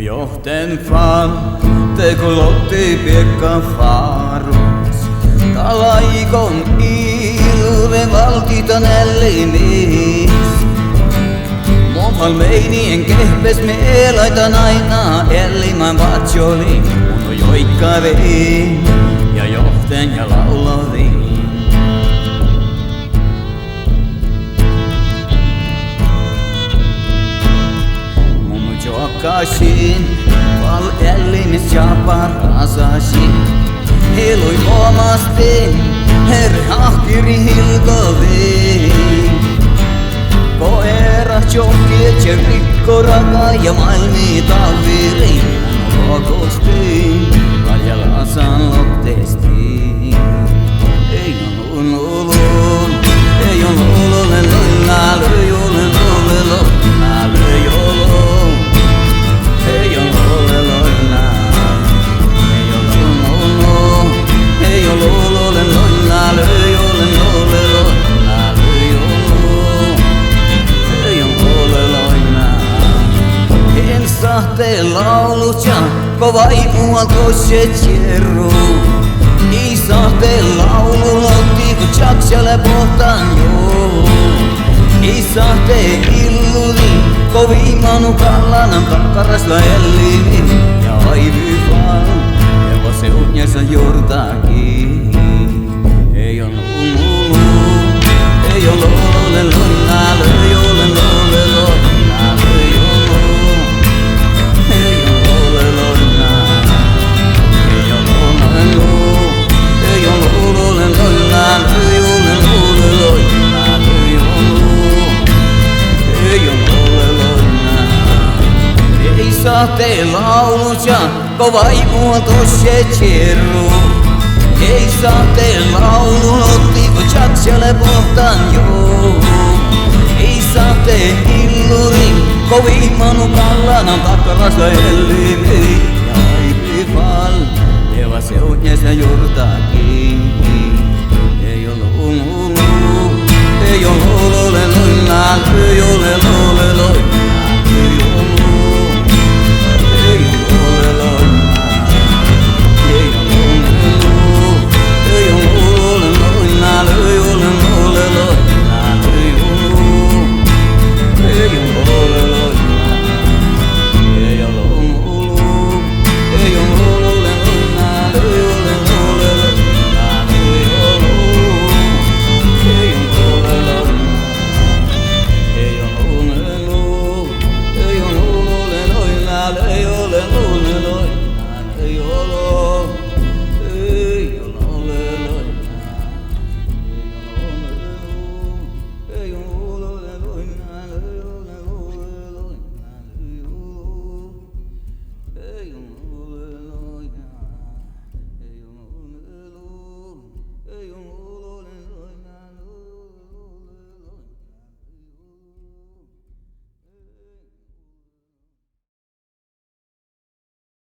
Johten fan, te kolotti piekka farus. Talaikon ilve valtitan ellimis. Mohal meinien kehpes me laitan aina ellimän vatsoli. Mun joikka vei ja johten ja laulodi. Jokasin val ellimis ja parasasin. Heloi omasti herre ahkiri hilkovi. Koera jokkiet ja rikko raka ja maailmi talviri. Kokosti kaljalasan loktesti. Ei on lulun, ei on lululen lulla löjulen lulelo, löjolo. Te laulut ja kova imual kosset jerru. Isahte laulu lotti kun jaksele pohtan joo. Isahte illudi kovimanu kallanan takkarasla ellini. Ja aivi vaan ja se unjassa jortakin. Ei on lulu, ei on lolole lonna löjole lole lonna löjolo. Te laulut ja kova imual kosset jerru. Ei saa te laulun otti kun jaksele pohtan joo. Ei saa te illurin kovimanu kallanan takkarasla ellimi. Ja aivi val eva se unjessa jortakin. Ei oo lulu, ei oo lulole lulla löjole lole loina. Yo